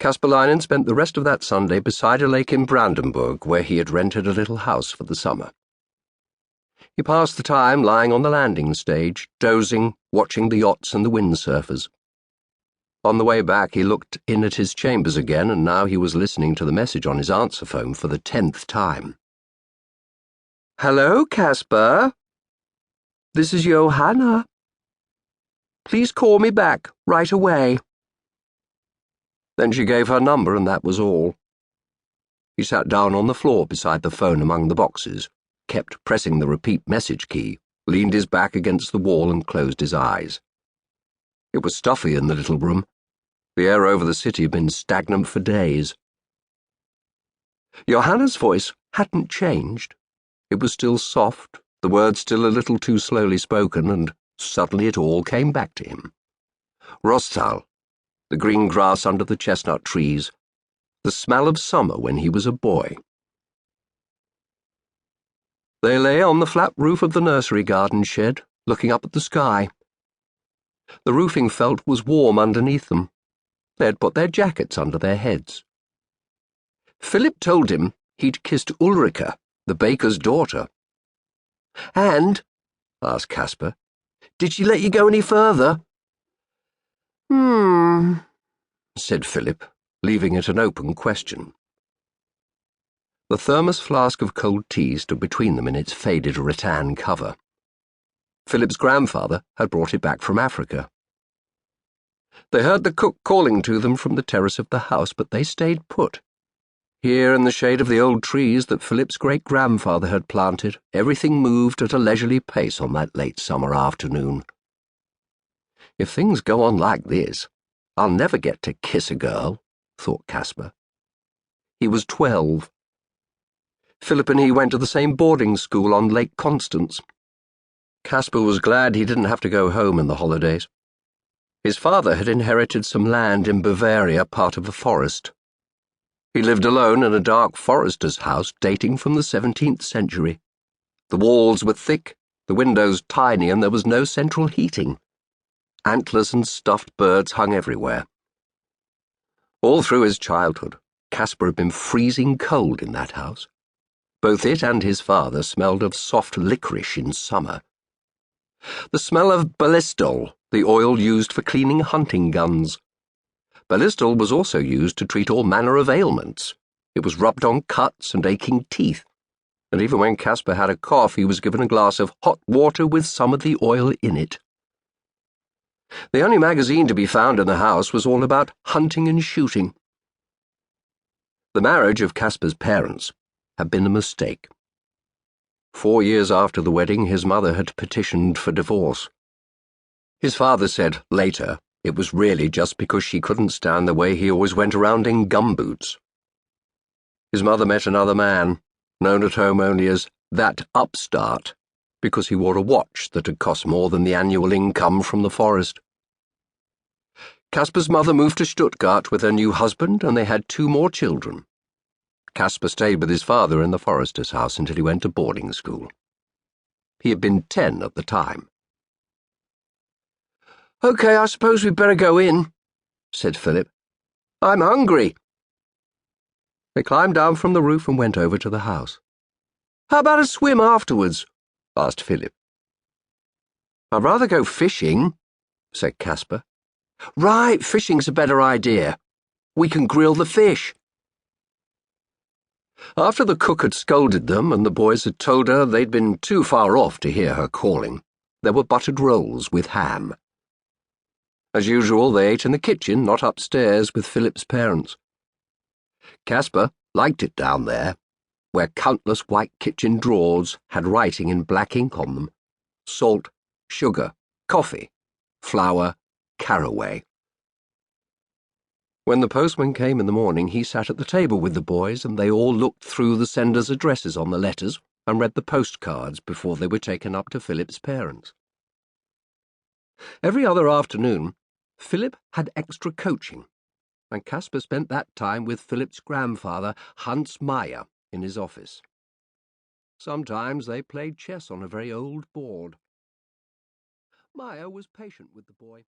Caspar Leinen spent the rest of that Sunday beside a lake in Brandenburg, where he had rented a little house for the summer. He passed the time lying on the landing stage, dozing, watching the yachts and the windsurfers. On the way back, he looked in at his chambers again, and now he was listening to the message on his answer phone for the 10th time. "Hello, Caspar. This is Johanna. Please call me back right away." Then she gave her number, and that was all. He sat down on the floor beside the phone among the boxes, kept pressing the repeat message key, leaned his back against the wall and closed his eyes. It was stuffy in the little room. The air over the city had been stagnant for days. Johanna's voice hadn't changed. It was still soft, the words still a little too slowly spoken, and suddenly it all came back to him. Rostal, the green grass under the chestnut trees, the smell of summer when he was a boy. They lay on the flat roof of the nursery garden shed, looking up at the sky. The roofing felt was warm underneath them. They had put their jackets under their heads. Philip told him he'd kissed Ulrika, the baker's daughter. "And," asked Caspar, "did she let you go any further?" Said Philip, leaving it an open question. The thermos flask of cold tea stood between them in its faded rattan cover. Philip's grandfather had brought it back from Africa. They heard the cook calling to them from the terrace of the house, but they stayed put. Here in the shade of the old trees that Philip's great-grandfather had planted, everything moved at a leisurely pace on that late summer afternoon. If things go on like this, I'll never get to kiss a girl, thought Caspar. He was 12. Philip and he went to the same boarding school on Lake Constance. Caspar was glad he didn't have to go home in the holidays. His father had inherited some land in Bavaria, part of a forest. He lived alone in a dark forester's house dating from the 17th century. The walls were thick, the windows tiny, and there was no central heating. Antlers and stuffed birds hung everywhere. All through his childhood, Caspar had been freezing cold in that house. Both it and his father smelled of soft licorice in summer. The smell of ballistol, the oil used for cleaning hunting guns. Ballistol was also used to treat all manner of ailments. It was rubbed on cuts and aching teeth, and even when Caspar had a cough, he was given a glass of hot water with some of the oil in it. The only magazine to be found in the house was all about hunting and shooting. The marriage of Caspar's parents had been a mistake. 4 years after the wedding, his mother had petitioned for divorce. His father said later it was really just because she couldn't stand the way he always went around in gumboots. His mother met another man, known at home only as that upstart, because he wore a watch that had cost more than the annual income from the forest. Caspar's mother moved to Stuttgart with her new husband, and they had 2 more children. Caspar stayed with his father in the forester's house until he went to boarding school. He had been 10 at the time. "Okay, I suppose we'd better go in," said Philip. "I'm hungry." They climbed down from the roof and went over to the house. "How about a swim afterwards?" asked Philip. "I'd rather go fishing," said Caspar. "Right, fishing's a better idea. We can grill the fish." After the cook had scolded them and the boys had told her they'd been too far off to hear her calling, there were buttered rolls with ham. As usual, they ate in the kitchen, not upstairs with Philip's parents. Caspar liked it down there, where countless white kitchen drawers had writing in black ink on them: salt, sugar, coffee, flour, caraway. When the postman came in the morning, he sat at the table with the boys, and they all looked through the senders' addresses on the letters and read the postcards before they were taken up to Philip's parents. Every other afternoon, Philip had extra coaching, and Caspar spent that time with Philip's grandfather, Hans Meyer, in his office. Sometimes they played chess on a very old board. Meyer was patient with the boy.